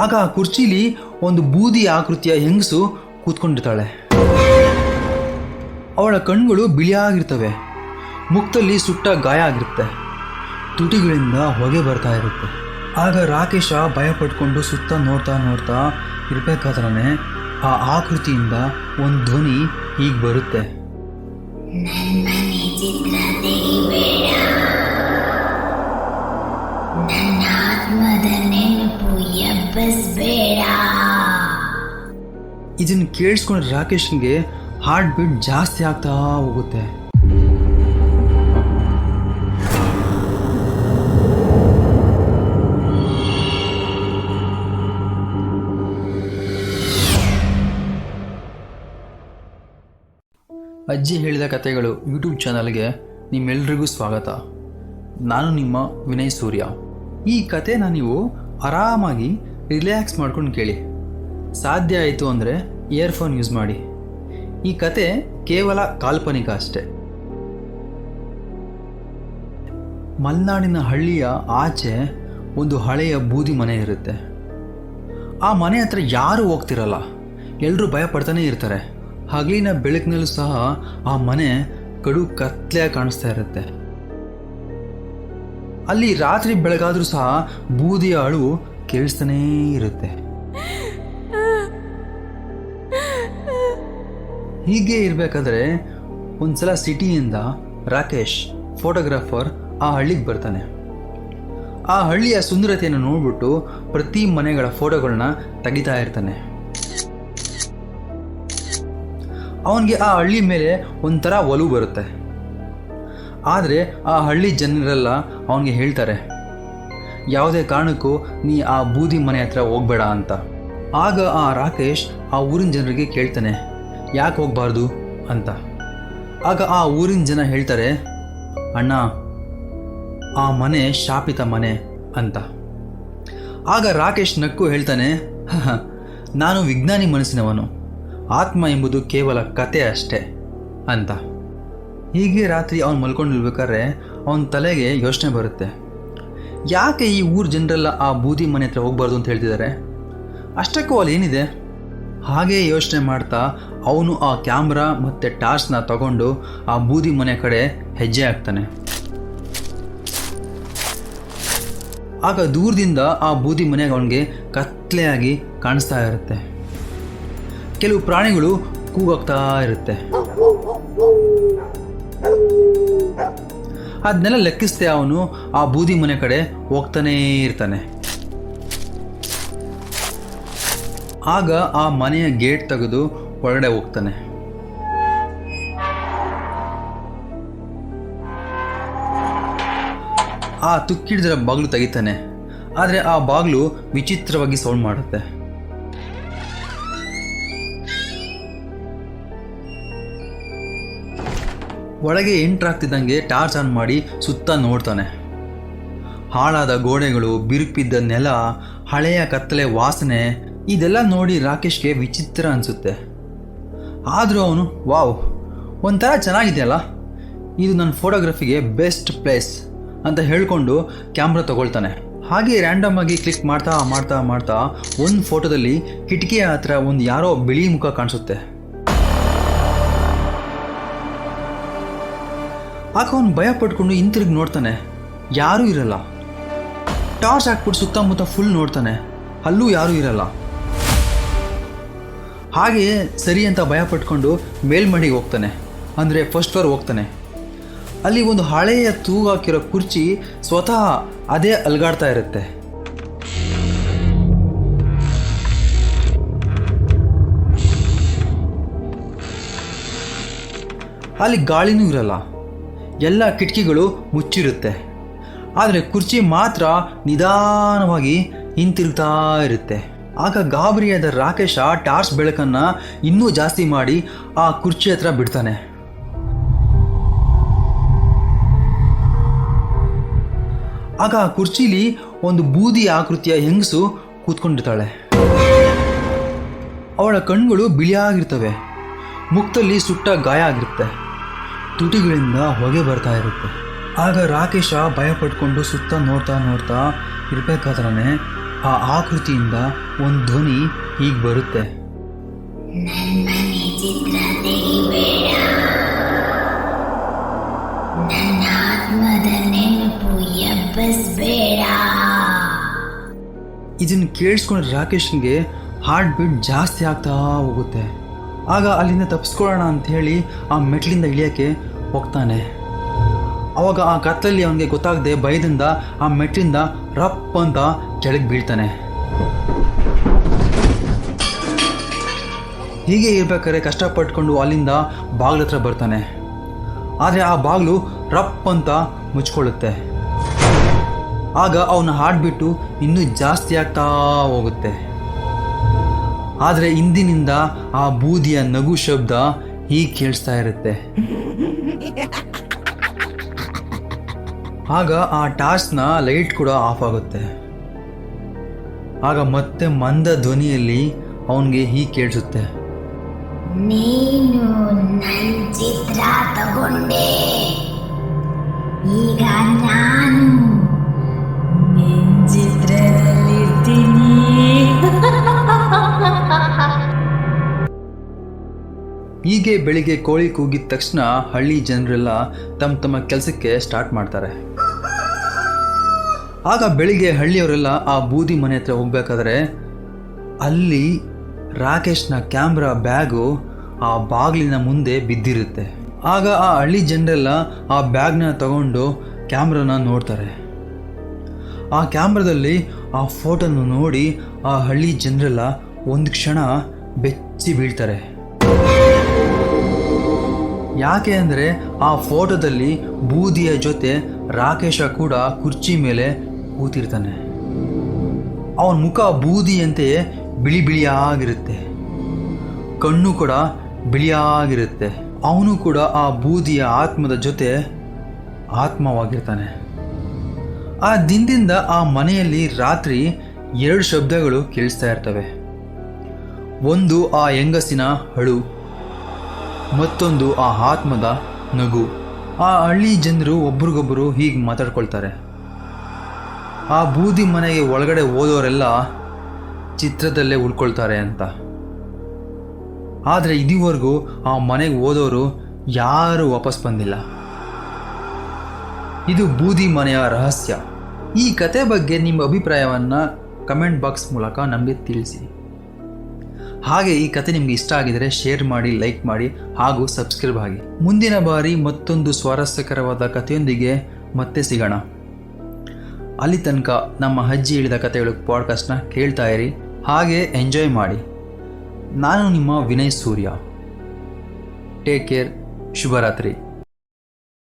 ಆಗ ಆ ಕುರ್ಚಿಲಿ ಒಂದು ಬೂದಿ ಆಕೃತಿಯ ಹೆಂಗಸು ಕೂತ್ಕೊಂಡಿರ್ತಾಳೆ. ಅವಳ ಕಣ್ಗಳು ಬಿಳಿಯಾಗಿರ್ತವೆ, ಮುಖದಲ್ಲಿ ಸುಟ್ಟ ಗಾಯ ಆಗಿರುತ್ತೆ, ತುಟಿಗಳಿಂದ ಹೊಗೆ ಬರ್ತಾ ಇರುತ್ತೆ. ಆಗ ರಾಕೇಶ ಭಯ ಪಟ್ಕೊಂಡು ಸುತ್ತ ನೋಡ್ತಾ ನೋಡ್ತಾ ಇರಬೇಕಾದ್ರೆ ಆ ಆಕೃತಿಯಿಂದ ಒಂದು ಧ್ವನಿ ಹೀಗೆ ಬರುತ್ತೆ. ಇದನ್ನು ಕೇಳಿಸ್ಕೊಂಡ್ರೆ ರಾಕೇಶ್ಗೆ ಹಾರ್ಟ್ ಬೀಟ್ ಜಾಸ್ತಿ ಆಗ್ತಾ ಹೋಗುತ್ತೆ. ಅಜ್ಜಿ ಹೇಳಿದ ಕಥೆಗಳು ಯೂಟ್ಯೂಬ್ ಚಾನಲ್ಗೆ ನಿಮ್ಮೆಲ್ರಿಗೂ ಸ್ವಾಗತ. ನಾನು ನಿಮ್ಮ ವಿನಯ್ ಸೂರ್ಯ. ಈ ಕಥೆನ ನೀವು ಆರಾಮಾಗಿ ರಿಲ್ಯಾಕ್ಸ್ ಮಾಡ್ಕೊಂಡು ಕೇಳಿ. ಸಾಧ್ಯ ಆಯಿತು ಅಂದರೆ ಇಯರ್ಫೋನ್ ಯೂಸ್ ಮಾಡಿ. ಈ ಕತೆ ಕೇವಲ ಕಾಲ್ಪನಿಕ ಅಷ್ಟೆ. ಮಲೆನಾಡಿನ ಹಳ್ಳಿಯ ಆಚೆ ಒಂದು ಹಳೆಯ ಬೂದಿ ಮನೆ ಇರುತ್ತೆ. ಆ ಮನೆ ಹತ್ರ ಯಾರೂ ಹೋಗ್ತಿರಲ್ಲ, ಎಲ್ಲರೂ ಭಯ ಪಡ್ತಾನೆ ಇರ್ತಾರೆ. ಹಗಲಿನ ಬೆಳಕಿನಲ್ಲೂ ಸಹ ಆ ಮನೆ ಕಡು ಕತ್ಲೆ ಕಾಣಿಸ್ತಾ ಇರುತ್ತೆ. ಅಲ್ಲಿ ರಾತ್ರಿ ಬೆಳಗಾದ್ರೂ ಸಹ ಬೂದಿಯ ಅಳು ಕೇಳಿಸ್ತಾನೇ ಇರುತ್ತೆ. ಹೀಗೆ ಇರಬೇಕಾದ್ರೆ ಒಂದ್ಸಲ ಸಿಟಿಯಿಂದ ರಾಕೇಶ್ ಫೋಟೋಗ್ರಾಫರ್ ಆ ಹಳ್ಳಿಗೆ ಬರ್ತಾನೆ. ಆ ಹಳ್ಳಿಯ ಸುಂದರತೆಯನ್ನು ನೋಡ್ಬಿಟ್ಟು ಪ್ರತಿ ಮನೆಗಳ ಫೋಟೋಗಳನ್ನ ತೆಗಿತಾ ಇರ್ತಾನೆ. ಅವನಿಗೆ ಆ ಹಳ್ಳಿ ಮೇಲೆ ಒಂಥರ ಒಲವು ಬರುತ್ತೆ. ಆದರೆ ಆ ಹಳ್ಳಿ ಜನರೆಲ್ಲ ಅವನಿಗೆ ಹೇಳ್ತಾರೆ, ಯಾವುದೇ ಕಾರಣಕ್ಕೂ ನೀ ಆ ಬೂದಿ ಮನೆ ಹತ್ರ ಹೋಗ್ಬೇಡ ಅಂತ. ಆಗ ಆ ರಾಕೇಶ್ ಆ ಊರಿನ ಜನರಿಗೆ ಕೇಳ್ತಾನೆ, ಯಾಕೆ ಹೋಗಬಾರ್ದು ಅಂತ. ಆಗ ಆ ಊರಿನ ಜನ ಹೇಳ್ತಾರೆ, ಅಣ್ಣ ಆ ಮನೆ ಶಾಪಿತ ಮನೆ ಅಂತ. ಆಗ ರಾಕೇಶ್ ನಕ್ಕು ಹೇಳ್ತಾನೆ, ನಾನು ವಿಜ್ಞಾನಿ ಮನಸ್ಸಿನವನು, ಆತ್ಮ ಎಂಬುದು ಕೇವಲ ಕತೆ ಅಷ್ಟೇ ಅಂತ. ಹೀಗೆ ರಾತ್ರಿ ಅವನು ಮಲ್ಕೊಂಡು ನಿಲ್ಬೇಕಾದ್ರೆ ಅವನ ತಲೆಗೆ ಯೋಚನೆ ಬರುತ್ತೆ, ಯಾಕೆ ಈ ಊರು ಜನರೆಲ್ಲ ಆ ಬೂದಿ ಮನೆ ಹತ್ರ ಹೋಗ್ಬಾರ್ದು ಅಂತ ಹೇಳ್ತಿದ್ದಾರೆ, ಅಷ್ಟಕ್ಕೂ ಅಲ್ಲಿ ಏನಿದೆ. ಹಾಗೇ ಯೋಚನೆ ಮಾಡ್ತಾ ಅವನು ಆ ಕ್ಯಾಮ್ರಾ ಮತ್ತು ಟಾರ್ಚ್ನ ತಗೊಂಡು ಆ ಬೂದಿ ಮನೆ ಕಡೆ ಹೆಜ್ಜೆ ಹಾಕ್ತಾನೆ. ಆಗ ದೂರದಿಂದ ಆ ಬೂದಿ ಮನೆಗೆ ಅವನಿಗೆ ಕತ್ಲೆಯಾಗಿ ಕಾಣಿಸ್ತಾ ಇರುತ್ತೆ. ಕೆಲವು ಪ್ರಾಣಿಗಳು ಕೂಗಾಗ್ತಾ ಇರುತ್ತೆ. ಅದನ್ನೆಲ್ಲ ಲೆಕ್ಕಿಸ್ದೆ ಅವನು ಆ ಬೂದಿ ಮನೆ ಕಡೆ ಹೋಗ್ತಾನೇ ಇರ್ತಾನೆ. ಆಗ ಆ ಮನೆಯ ಗೇಟ್ ತೆಗೆದು ಒಳಗಡೆ ಹೋಗ್ತಾನೆ. ಆ ತುಕ್ಕಿಡಿದ್ರ ಬಾಗಿಲು ತೆಗಿತಾನೆ. ಆದರೆ ಆ ಬಾಗಿಲು ವಿಚಿತ್ರವಾಗಿ ಸೌಂಡ್ ಮಾಡುತ್ತೆ. ಒಳಗೆ ಎಂಟ್ರಾಗ್ತಿದ್ದಂಗೆ ಟಾರ್ಚ್ ಆನ್ ಮಾಡಿ ಸುತ್ತ ನೋಡ್ತಾನೆ. ಹಾಳಾದ ಗೋಡೆಗಳು, ಬಿರುಕಿದ್ದ ನೆಲ, ಹಳೆಯ ಕತ್ತಲೆ ವಾಸನೆ, ಇದೆಲ್ಲ ನೋಡಿ ರಾಕೇಶ್ಗೆ ವಿಚಿತ್ರ ಅನಿಸುತ್ತೆ. ಆದರೂ ಅವನು ವಾವ್, ಒಂಥರ ಚೆನ್ನಾಗಿದೆಯಲ್ಲ, ಇದು ನನ್ನ ಫೋಟೋಗ್ರಫಿಗೆ ಬೆಸ್ಟ್ ಪ್ಲೇಸ್ ಅಂತ ಹೇಳ್ಕೊಂಡು ಕ್ಯಾಮ್ರಾ ತಗೊಳ್ತಾನೆ. ಹಾಗೆ ರ್ಯಾಂಡಮ್ ಆಗಿ ಕ್ಲಿಕ್ ಮಾಡ್ತಾ ಮಾಡ್ತಾ ಮಾಡ್ತಾ ಒಂದು ಫೋಟೋದಲ್ಲಿ ಕಿಟಕಿಯ ಹತ್ರ ಒಂದು ಯಾರೋ ಬಿಳಿ ಮುಖ ಕಾಣಿಸುತ್ತೆ. ಆಗ ಅವನು ಭಯ ಪಟ್ಕೊಂಡು ಹಿಂತಿರುಗಿ ನೋಡ್ತಾನೆ, ಯಾರೂ ಇರಲ್ಲ. ಟಾರ್ಚ್ ಹಾಕ್ಬಿಟ್ಟು ಸುತ್ತಮುತ್ತ ಫುಲ್ ನೋಡ್ತಾನೆ, ಅಲ್ಲೂ ಯಾರೂ ಇರಲ್ಲ. ಹಾಗೆಯೇ ಸರಿ ಅಂತ ಭಯ ಪಟ್ಕೊಂಡು ಮೇಲ್ಮಡಿಗೆ ಹೋಗ್ತಾನೆ, ಅಂದರೆ ಫಸ್ಟ್ ಫ್ಲೋರ್ ಹೋಗ್ತಾನೆ. ಅಲ್ಲಿ ಒಂದು ಹಳೆಯ ತೂಗಾಕಿರೋ ಕುರ್ಚಿ ಸ್ವತಃ ಅದೇ ಅಲ್ಗಾಡ್ತಾ ಇರುತ್ತೆ. ಅಲ್ಲಿ ಗಾಳಿನೂ ಇರಲ್ಲ, ಎಲ್ಲ ಕಿಟಕಿಗಳು ಮುಚ್ಚಿರುತ್ತೆ. ಆದರೆ ಕುರ್ಚಿ ಮಾತ್ರ ನಿಧಾನವಾಗಿ ಹಿಂತಿರುಗ್ತಾ ಇರುತ್ತೆ. ಆಗ ಗಾಬರಿಯಾದ ರಾಕೇಶ ಟಾರ್ಚ್ ಬೆಳಕನ್ನು ಇನ್ನೂ ಜಾಸ್ತಿ ಮಾಡಿ ಆ ಕುರ್ಚಿ ಹತ್ರ ಬಿಡ್ತಾನೆ. ಆಗ ಆ ಕುರ್ಚಿಲಿ ಒಂದು ಬೂದಿ ಆಕೃತಿಯ ಹೆಂಗಸು ಕೂತ್ಕೊಂಡಿರ್ತಾಳೆ. ಅವಳ ಕಣ್ಗಳು ಬಿಳಿಯಾಗಿರ್ತವೆ, ಮುಖದಲ್ಲಿ ಸುಟ್ಟ ಗಾಯ ಆಗಿರುತ್ತೆ, ತುಟಿಗಳಿಂದ ಹೊಗೆ ಬರ್ತಾ ಇರುತ್ತೆ. ಆಗ ರಾಕೇಶ ಭಯ ಪಟ್ಕೊಂಡು ಸುತ್ತ ನೋಡ್ತಾ ನೋಡ್ತಾ ಇರಬೇಕಾದ್ರೆ ಆ ಆಕೃತಿಯಿಂದ ಒಂದು ಧ್ವನಿ ಹೀಗೆ ಬರುತ್ತೆ. ನನ್ಮನೆ ಚಿತ್ರ ತೆಗಿಬೇಡ, ನನ್ನ ಆತ್ಮದ ನೆನಪು ಎಬ್ಬಿಸ್ಬೇಡ. ಇದನ್ನು ಕೇಳಿಸ್ಕೊಂಡು ರಾಕೇಶ್ಗೆ ಹಾರ್ಟ್ ಬೀಟ್ ಜಾಸ್ತಿ ಆಗ್ತಾ ಹೋಗುತ್ತೆ. ಆಗ ಅಲ್ಲಿಂದ ತಪ್ಪಿಸ್ಕೊಳ್ಳೋಣ ಅಂಥೇಳಿ ಆ ಮೆಟ್ಲಿಂದ ಇಳಿಯೋಕ್ಕೆ ಹೋಗ್ತಾನೆ. ಅವಾಗ ಆ ಕತ್ತಲಲ್ಲಿ ಅವನಿಗೆ ಗೊತ್ತಾಗದೆ ಭಯದಿಂದ ಆ ಮೆಟ್ಲಿಂದ ರಪ್ ಅಂತ ಕೆಳಗೆ ಬೀಳ್ತಾನೆ. ಹೀಗೆ ಇರ್ಬೇಕಾದ್ರೆ ಕಷ್ಟಪಟ್ಕೊಂಡು ಅಲ್ಲಿಂದ ಬಾಗಿಲ ಹತ್ರ ಬರ್ತಾನೆ. ಆದರೆ ಆ ಬಾಗಿಲು ರಪ್ ಅಂತ ಮುಚ್ಕೊಳ್ಳುತ್ತೆ. ಆಗ ಅವನ ಹಾರ್ಟ್ ಬಿಟ್ಟು ಇನ್ನೂ ಜಾಸ್ತಿ ಆಗ್ತಾ ಹೋಗುತ್ತೆ. ಆದರೆ ಹಿಂದಿನಿಂದ ಆ ಬೂದಿಯ ನಗು ಶಬ್ದ ಹೀಗೆ ಕೇಳಿಸ್ತಾ ಇರುತ್ತೆ. ಆಗ ಆ ಟಾರ್ಚ್ನ ಲೈಟ್ ಕೂಡ ಆಫ್ ಆಗುತ್ತೆ. ಆಗ ಮತ್ತೆ ಮಂದ ಧ್ವನಿಯಲ್ಲಿ ಅವನಿಗೆ ಹೀಗೆ ಕೇಳಿಸುತ್ತೆ. ನೀನು ನನ್ನ ಚಿತ್ರ ತಗೊಂಡೆ, ಈಗ ನಾನು ನಿನ್ನ ಚಿತ್ರದಲ್ಲಿರ್ತೀನಿ. ಹೀಗೆ ಬೆಳಿಗ್ಗೆ ಕೋಳಿ ಕೂಗಿದ ತಕ್ಷಣ ಹಳ್ಳಿ ಜನರೆಲ್ಲ ತಮ್ಮ ತಮ್ಮ ಕೆಲಸಕ್ಕೆ ಸ್ಟಾರ್ಟ್ ಮಾಡ್ತಾರೆ. ಆಗ ಬೆಳಿಗ್ಗೆ ಹಳ್ಳಿಯವರೆಲ್ಲ ಆ ಬೂದಿ ಮನೆ ಹತ್ರ ಹೋಗ್ಬೇಕಾದ್ರೆ ಅಲ್ಲಿ ರಾಕೇಶ್ನ ಕ್ಯಾಮ್ರಾ ಬ್ಯಾಗು ಆ ಬಾಗಿಲಿನ ಮುಂದೆ ಬಿದ್ದಿರುತ್ತೆ. ಆಗ ಆ ಹಳ್ಳಿ ಜನರೆಲ್ಲ ಆ ಬ್ಯಾಗ್ನ ತಗೊಂಡು ಕ್ಯಾಮ್ರಾನ ನೋಡ್ತಾರೆ. ಆ ಕ್ಯಾಮ್ರಾದಲ್ಲಿ ಆ ಫೋಟೋನ ನೋಡಿ ಆ ಹಳ್ಳಿ ಜನರೆಲ್ಲ ಒಂದು ಕ್ಷಣ ಬೆಚ್ಚಿ ಬೀಳ್ತಾರೆ. ಯಾಕೆ ಅಂದರೆ ಆ ಫೋಟೋದಲ್ಲಿ ಬೂದಿಯ ಜೊತೆ ರಾಕೇಶ ಕೂಡ ಕುರ್ಚಿ ಮೇಲೆ ಕೂತಿರ್ತಾನೆ. ಅವನ ಮುಖ ಬೂದಿಯಂತೆಯೇ ಬಿಳಿ ಬಿಳಿಯಾಗಿರುತ್ತೆ, ಕಣ್ಣು ಕೂಡ ಬಿಳಿಯಾಗಿರುತ್ತೆ. ಅವನು ಕೂಡ ಆ ಬೂದಿಯ ಆತ್ಮದ ಜೊತೆ ಆತ್ಮವಾಗಿರ್ತಾನೆ. ಆ ದಿನದಿಂದ ಆ ಮನೆಯಲ್ಲಿ ರಾತ್ರಿ 2 ಶಬ್ದಗಳು ಕೇಳಿಸ್ತಾ ಇರ್ತವೆ. ಒಂದು ಆ ಹೆಂಗಸಿನ ಅಳು, ಮತ್ತೊಂದು ಆ ಆತ್ಮದ ನಗು. ಆ ಹಳ್ಳಿ ಜನರು ಒಬ್ರಿಗೊಬ್ಬರು ಹೀಗೆ ಮಾತಾಡ್ಕೊಳ್ತಾರೆ. ಆ ಬೂದಿ ಮನೆಗೆ ಒಳಗಡೆ ಹೋದವರೆಲ್ಲ ಚಿತ್ರದಲ್ಲೇ ಉಳ್ಕೊಳ್ತಾರೆ ಅಂತ. ಆದರೆ ಇದುವರೆಗೂ ಆ ಮನೆಗೆ ಹೋದವರು ಯಾರೂ ವಾಪಸ್ ಬಂದಿಲ್ಲ. ಇದು ಬೂದಿ ಮನೆಯ ರಹಸ್ಯ. ಈ ಕತೆ ಬಗ್ಗೆ ನಿಮ್ಮ ಅಭಿಪ್ರಾಯವನ್ನು ಕಮೆಂಟ್ ಬಾಕ್ಸ್ ಮೂಲಕ ನಮಗೆ ತಿಳಿಸಿ. ಹಾಗೆ ಈ ಕತೆ ನಿಮಗೆ ಇಷ್ಟ ಆಗಿದರೆ ಶೇರ್ ಮಾಡಿ, ಲೈಕ್ ಮಾಡಿ ಹಾಗೂ ಸಬ್ಸ್ಕ್ರೈಬ್ ಆಗಿ. ಮುಂದಿನ ಬಾರಿ ಮತ್ತೊಂದು ಸ್ವಾರಸ್ಯಕರವಾದ ಕಥೆಯೊಂದಿಗೆ ಮತ್ತೆ ಸಿಗೋಣ. ಅಲ್ಲಿ ತನಕ ನಮ್ಮ ಅಜ್ಜಿ ಹೇಳಿದ ಕಥೆಗಳು ಪಾಡ್ಕಾಸ್ಟ್ನ ಕೇಳ್ತಾ ಇರಿ, ಹಾಗೆ ಎಂಜಾಯ್ ಮಾಡಿ. ನಾನು ನಿಮ್ಮ ವಿನಯ್ ಸೂರ್ಯ. Take care. ಶುಭರಾತ್ರಿ.